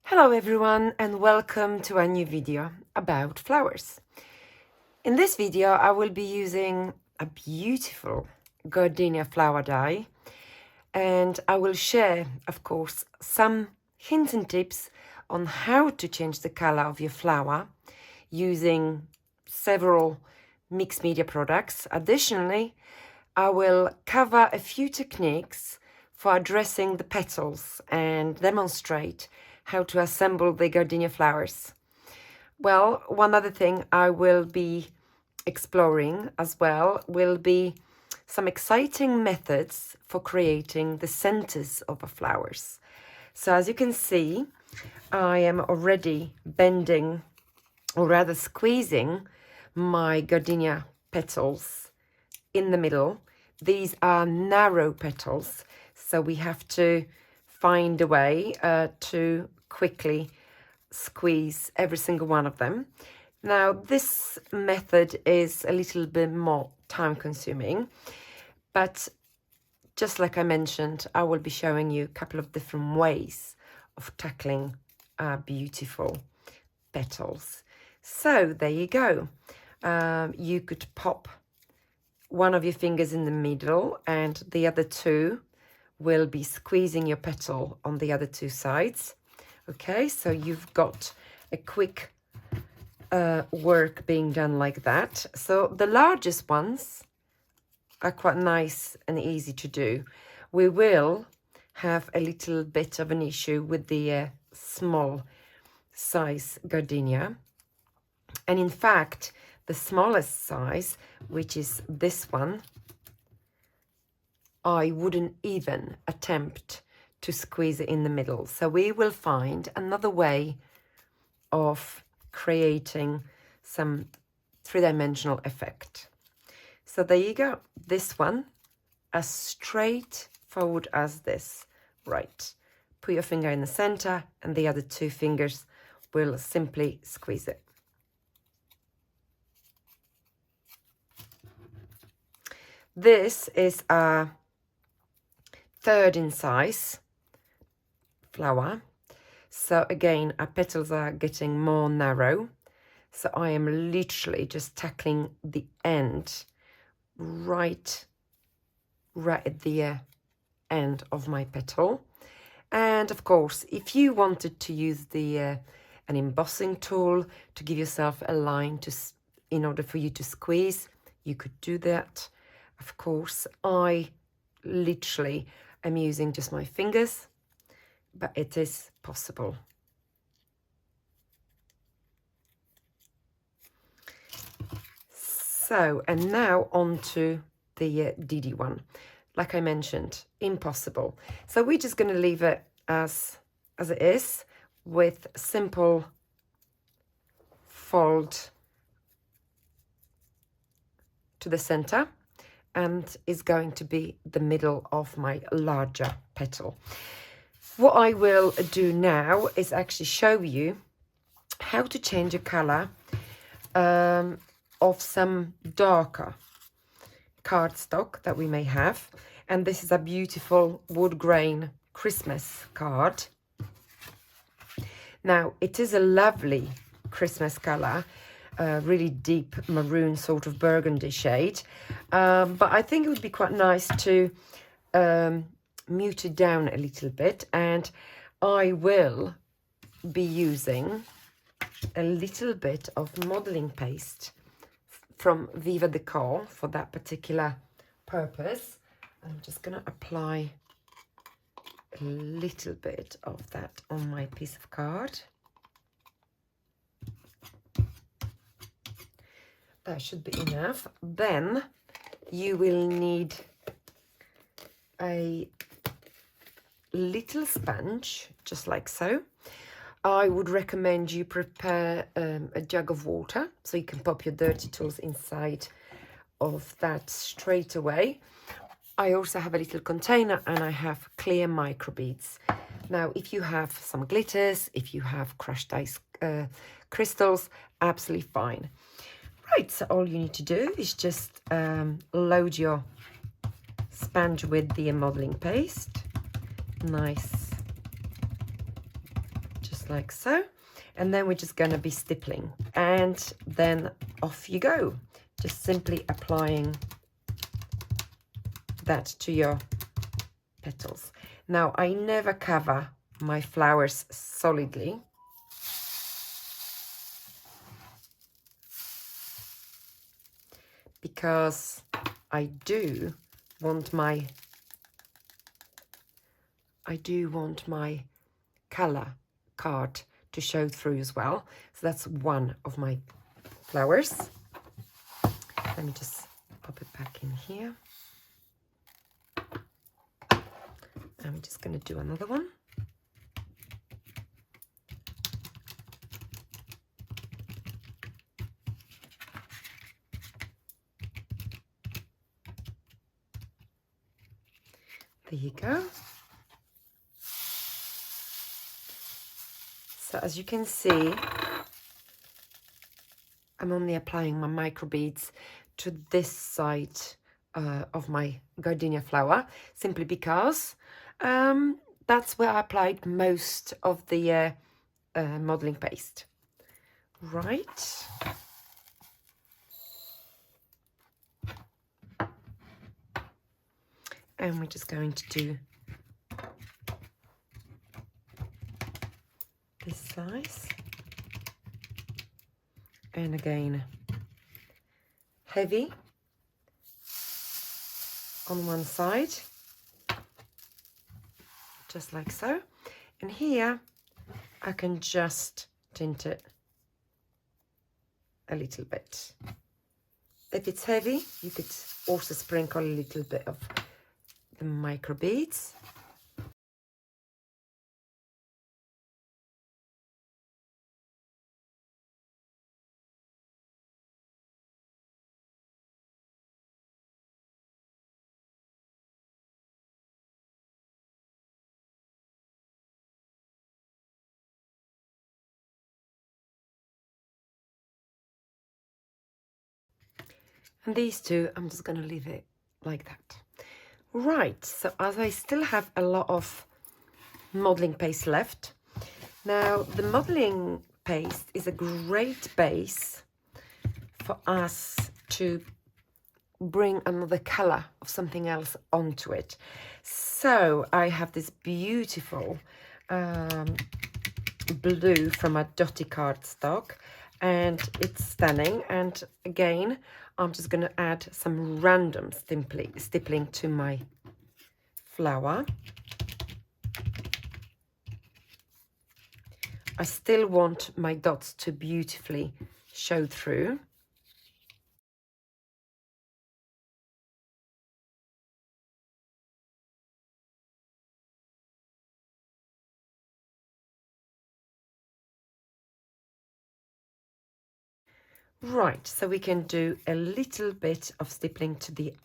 Hello everyone and welcome to a new video about flowers. In this video I will be using a beautiful Gardenia Flower Die and I will share, of course, some hints and tips on how to change the color of your flower using several mixed media products. Additionally, I will cover a few techniques for addressing the petals and demonstrate how to assemble the gardenia flowers. Well, one other thing I will be exploring as well will be some exciting methods for creating the centers of the flowers. So as you can see, I am already bending, or rather squeezing, my gardenia petals in the middle. These are narrow petals, so we have to find a way to quickly squeeze every single one of them. Now, this method is a little bit more time consuming, but just like I mentioned, I will be showing you a couple of different ways of tackling beautiful petals. So there you go. You could pop one of your fingers in the middle and the other two will be squeezing your petal on the other two sides. Okay, so you've got a quick work being done like that. So the largest ones are quite nice and easy to do. We will have a little bit of an issue with the small size gardenia. And in fact, the smallest size, which is this one, I wouldn't even attempt to squeeze it in the middle. So we will find another way of creating some three-dimensional effect. So there you go. This one, as straightforward as this. Right. Put your finger in the center and the other two fingers will simply squeeze it. This is a third in size flower. So again, our petals are getting more narrow. So I am literally just tackling the end right at the end of my petal. And of course, if you wanted to use the an embossing tool to give yourself a line in order for you to squeeze, you could do that. Of course, I literally am using just my fingers, but it is possible. So, and now on to the DD one. Like I mentioned, impossible. So we're just going to leave it as it is with simple fold to the center. And is going to be the middle of my larger petal. What I will do now is actually show you how to change a color of some darker cardstock that we may have. And this is a beautiful wood grain Christmas card. Now, it is a lovely Christmas color. Really deep maroon sort of burgundy shade, but I think it would be quite nice to mute it down a little bit, and I will be using a little bit of modeling paste from Viva Decor for that particular purpose. I'm just going to apply a little bit of that on my piece of card. That should be enough. Then you will need a little sponge, just like so. I would recommend you prepare a jug of water so you can pop your dirty tools inside of that straight away. I also have a little container and I have clear microbeads. Now, if you have some glitters, if you have crushed ice crystals, absolutely fine. Right, so all you need to do is just load your sponge with the modeling paste. Nice, just just like so. And then we're just going to be stippling, and then off you go, just simply applying that to your petals. Now, I never cover my flowers solidly, because I do want my color card to show through as well. So that's one of my flowers. Let me just pop it back in here. I'm just going to do another one. There you go. So as you can see, I'm only applying my micro beads to this side of my gardenia flower, simply because that's where I applied most of the modeling paste. Right. And we're just going to do this size. And again, heavy on one side, just like so. And here I can just tint it a little bit. If it's heavy, you could also sprinkle a little bit of the micro beads. And these two, I'm just going to leave it like that. Right, so as I still have a lot of modeling paste left. Now, the modeling paste is a great base for us to bring another color of something else onto it. So I have this beautiful blue from a Dotty cardstock, and it's stunning. And again, I'm just going to add some random stippling to my flower. I still want my dots to beautifully show through. Right, so we can do a little bit of stippling to the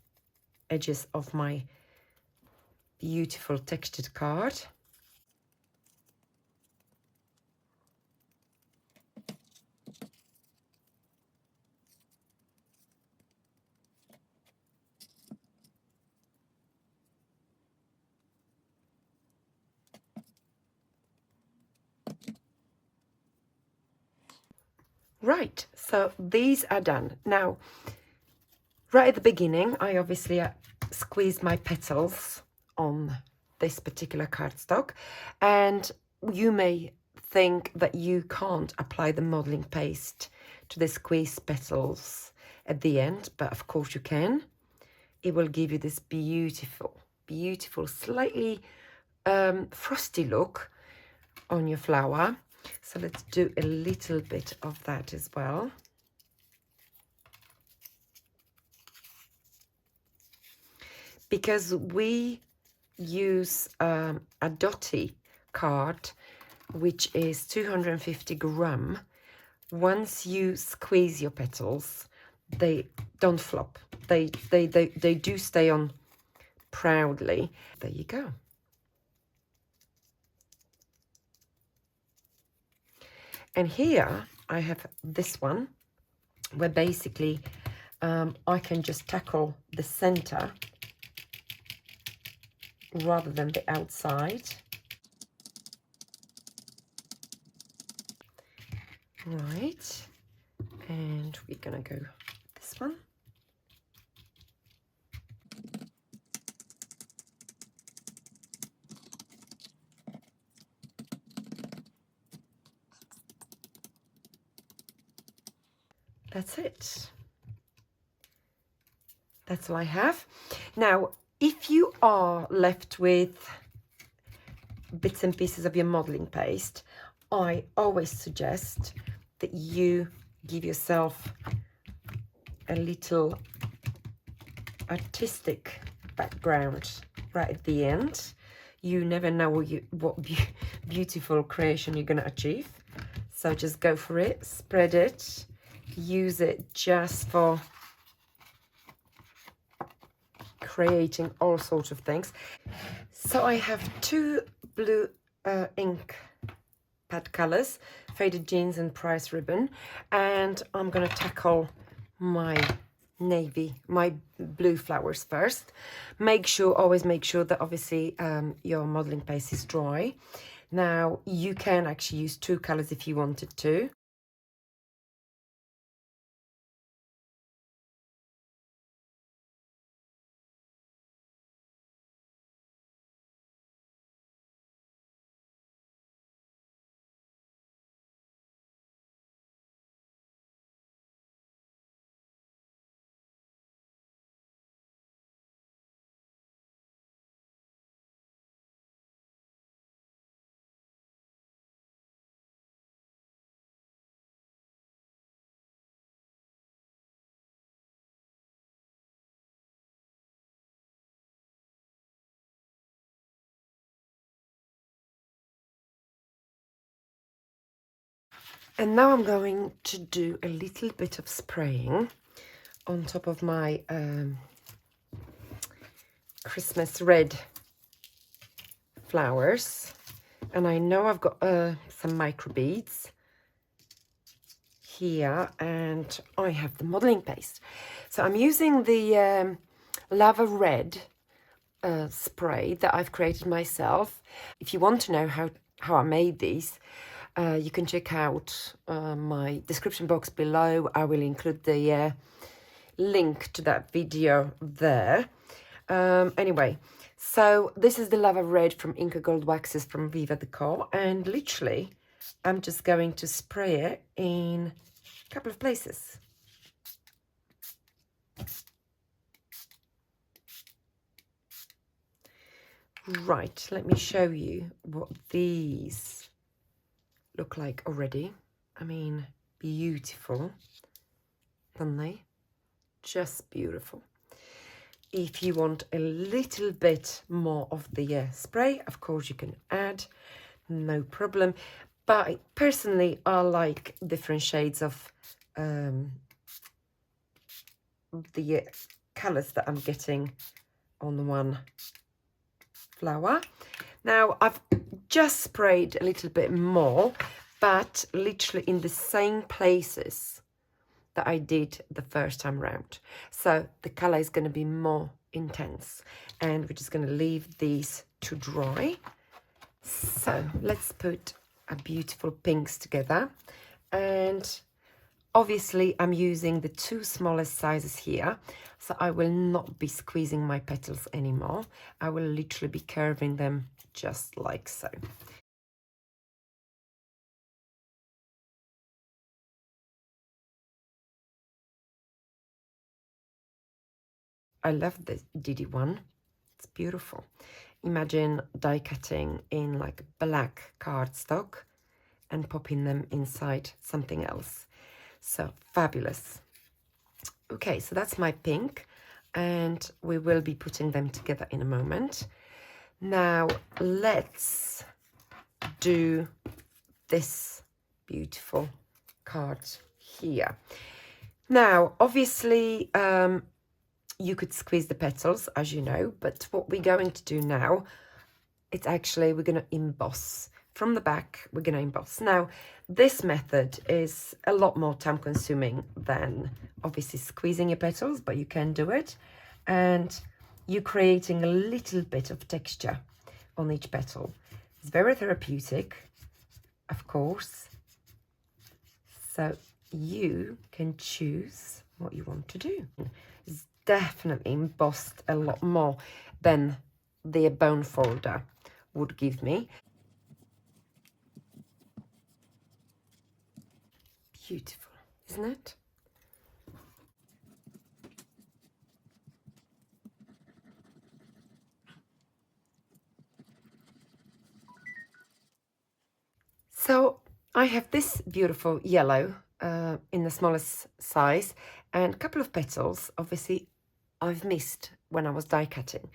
edges of my beautiful textured card. Right, so these are done. Now, right at the beginning, I obviously squeezed my petals on this particular cardstock, and you may think that you can't apply the modeling paste to the squeezed petals at the end, but of course you can. It will give you this beautiful, beautiful, slightly frosty look on your flower. So let's do a little bit of that as well. Because we use a Dotty card, which is 250 gram. Once you squeeze your petals, they don't flop. They do stay on proudly. There you go. And here I have this one, where basically I can just tackle the center rather than the outside. Right, and we're gonna go this one. That's it. That's all I have. Now, if you are left with bits and pieces of your modeling paste, I always suggest that you give yourself a little artistic background right at the end. You never know what beautiful creation you're going to achieve. So just go for it, spread it, use it just for creating all sorts of things. So I have two blue ink pad colors, Faded Jeans and Price Ribbon, and I'm going to tackle my blue flowers first. Always make sure that obviously your modeling paste is dry. Now you can actually use two colors if you wanted to. And now I'm going to do a little bit of spraying on top of my Christmas red flowers. And I know I've got some micro beads here, and I have the modeling paste. So I'm using the lava red spray that I've created myself. If you want to know how I made these, you can check out my description box below. I will include the link to that video there. Anyway, so this is the lava red from Inca Gold Waxes from Viva Decor, and literally I'm just going to spray it in a couple of places. Right, let me show you what these look like already. I mean, beautiful, don't they? Just beautiful. If you want a little bit more of the spray, of course you can add, no problem. But personally, I like different shades of the colors that I'm getting on one flower. Now I've just sprayed a little bit more, but literally in the same places that I did the first time round. So the color is going to be more intense, and we're just going to leave these to dry. So let's put our beautiful pinks together, and obviously I'm using the two smallest sizes here, so I will not be squeezing my petals anymore. I will literally be curving them just like so. I love this Didi one. It's beautiful. Imagine die cutting in like black cardstock and popping them inside something else. So fabulous. Okay, so that's my pink, and we will be putting them together in a moment. Now let's do this beautiful card here. Now obviously you could squeeze the petals, as you know, but what we're going to do now, it's actually we're going to emboss. From the back, we're going to emboss. Now, this method is a lot more time consuming than obviously squeezing your petals, but you can do it. And you're creating a little bit of texture on each petal. It's very therapeutic, of course. So you can choose what you want to do. It's definitely embossed a lot more than the bone folder would give me. Beautiful, isn't it? So I have this beautiful yellow in the smallest size and a couple of petals. Obviously I've missed when I was die cutting,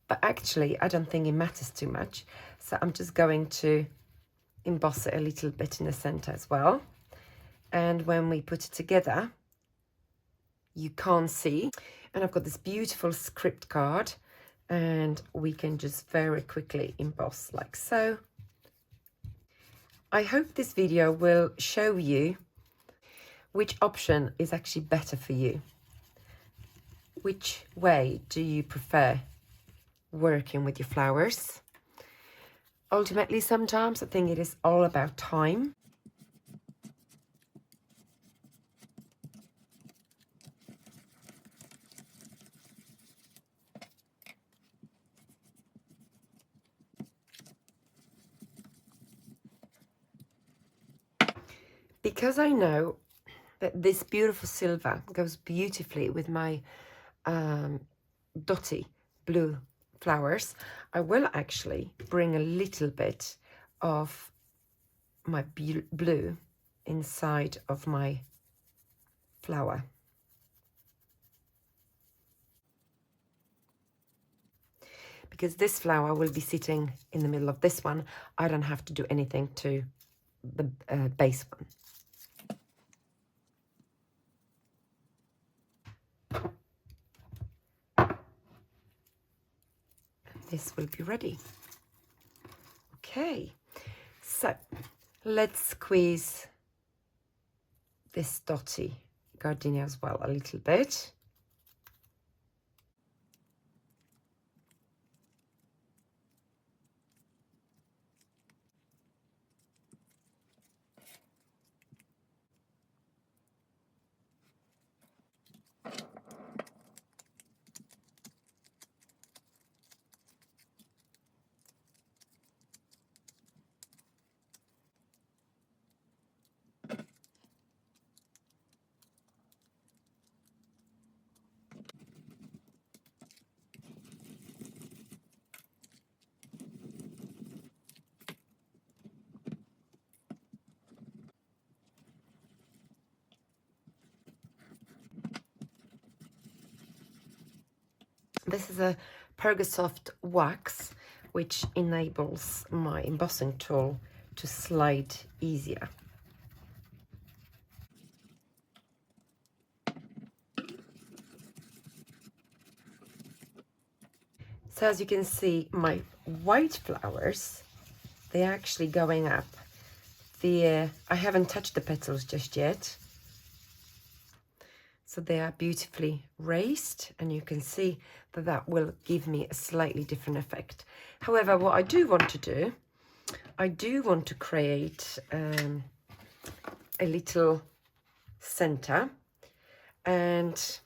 but actually I don't think it matters too much. So I'm just going to emboss it a little bit in the center as well. And when we put it together, you can't see. And I've got this beautiful script card, and we can just very quickly emboss like so. I hope this video will show you which option is actually better for you. Which way do you prefer working with your flowers? Ultimately, sometimes I think it is all about time. Because I know that this beautiful silver goes beautifully with my dotty blue flowers, I will actually bring a little bit of my blue inside of my flower. Because this flower will be sitting in the middle of this one, I don't have to do anything to the base one. This will be ready. Okay, so let's squeeze this dotty gardenia as well a little bit. This is a Pergasoft wax, which enables my embossing tool to slide easier. So as you can see, my white flowers, they're actually going up. I haven't touched the petals just yet. So they are beautifully raised, and you can see that that will give me a slightly different effect. However, what I do want to do, I do want to create a little center, and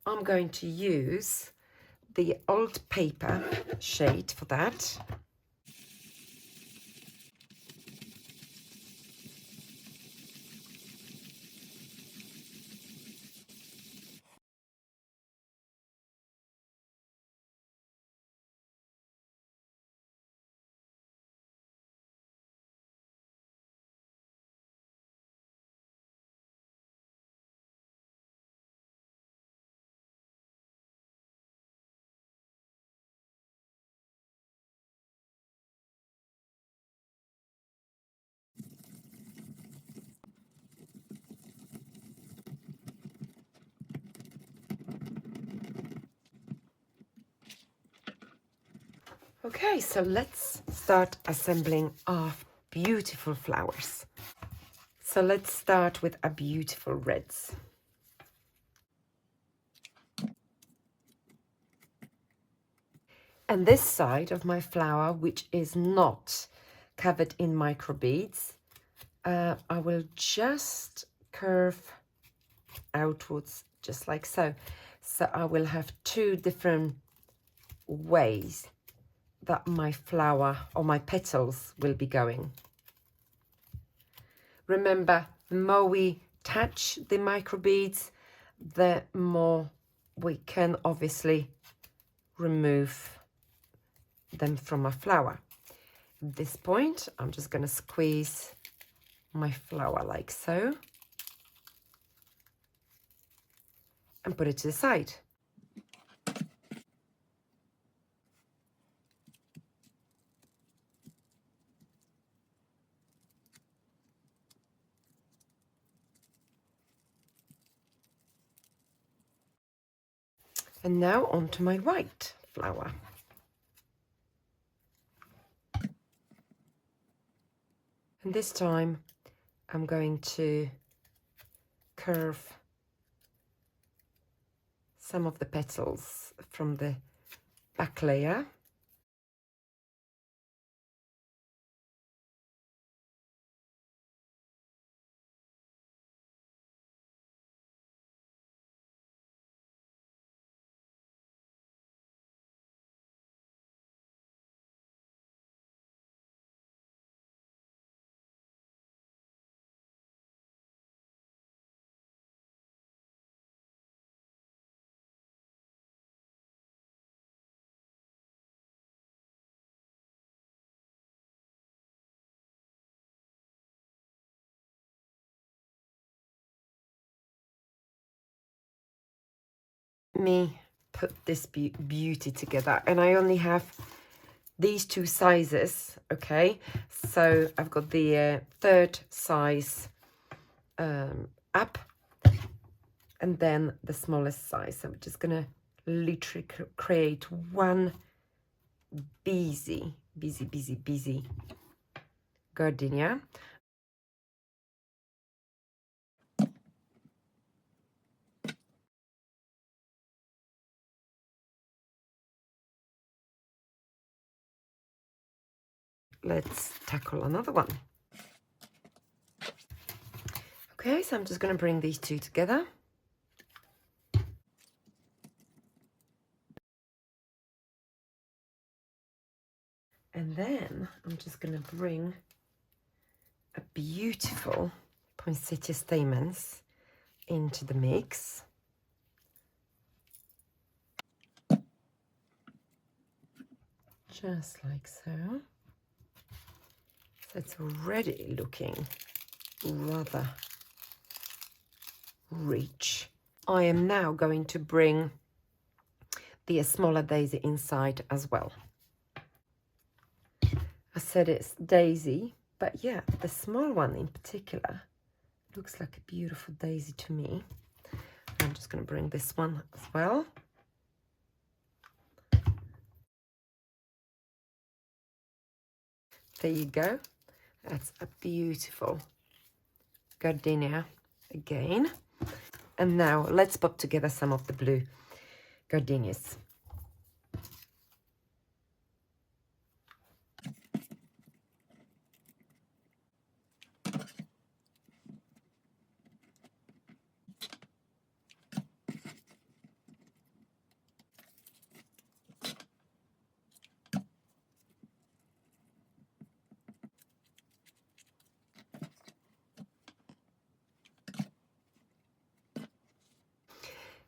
I'm going to use the old paper shade for that. Okay, so let's start assembling our beautiful flowers. So let's start with our beautiful reds. And this side of my flower, which is not covered in micro beads, I will just curve outwards just like so. So I will have two different ways that my flower or my petals will be going. Remember, the more we touch the microbeads, the more we can obviously remove them from a flower. At this point, I'm just going to squeeze my flower like so and put it to the side. And now onto my white flower. And this time I'm going to curve some of the petals from the back layer. Me put this beauty together, and I only have these two sizes. Okay, so I've got the third size up, and then the smallest size. So I'm just gonna literally create one busy gardenia. Let's tackle another one. Okay, so I'm just going to bring these two together. And then I'm just going to bring a beautiful poinsettia stamens into the mix. Just like so. So it's already looking rather rich. I am now going to bring the smaller daisy inside as well. I said it's daisy, but yeah, the small one in particular looks like a beautiful daisy to me. I'm just going to bring this one as well. There you go. That's a beautiful gardenia again. And now let's pop together some of the blue gardenias.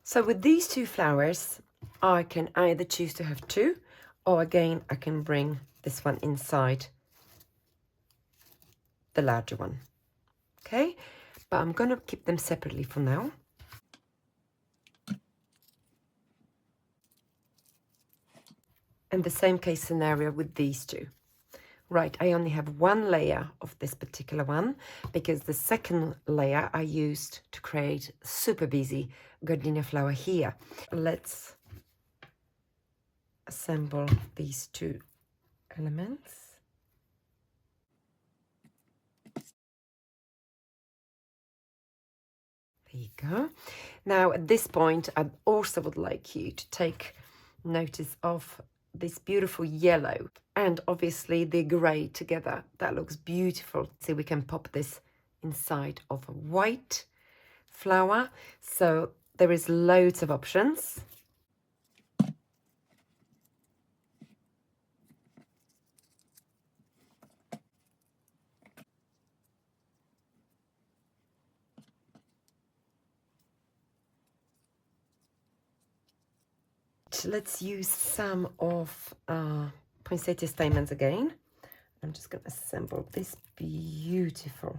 So with these two flowers, I can either choose to have two, or again, I can bring this one inside the larger one. Okay, but I'm going to keep them separately for now. And the same case scenario with these two. Right, I only have one layer of this particular one because the second layer I used to create super busy gardenia flower here. Let's assemble these two elements. There you go. Now at this point I also would like you to take notice of this beautiful yellow and obviously the grey together. That looks beautiful. So we can pop this inside of a white flower. So there is loads of options. Let's use some of poinsettia stamens again. I'm just going to assemble this beautiful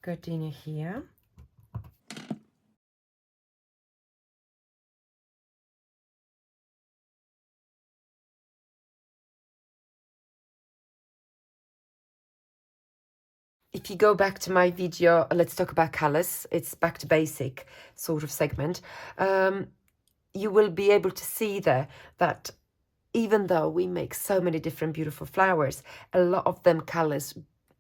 gardenia here. If you go back to my video, let's talk about colors. It's back to basic sort of segment. You will be able to see there that even though we make so many different beautiful flowers, a lot of them colors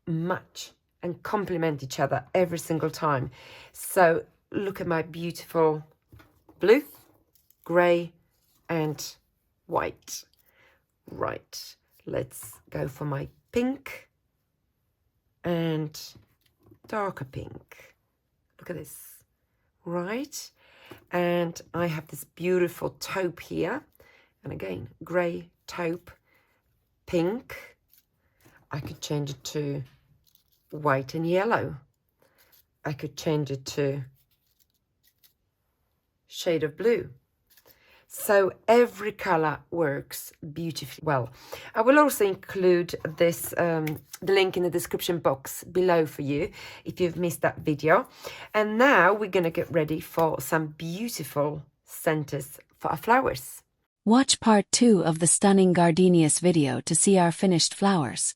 match and complement each other every single time. So look at my beautiful blue, grey and white. Right, let's go for my pink and darker pink. Look at this. Right, and I have this beautiful taupe here, and again grey, taupe, pink. I could change it to white and yellow. I could change it to shade of blue. So every color works beautifully well. I will also include this the link in the description box below for you if you've missed that video. And now we're going to get ready for some beautiful centers for our flowers. Watch part 2 of the stunning gardenias video to see our finished flowers.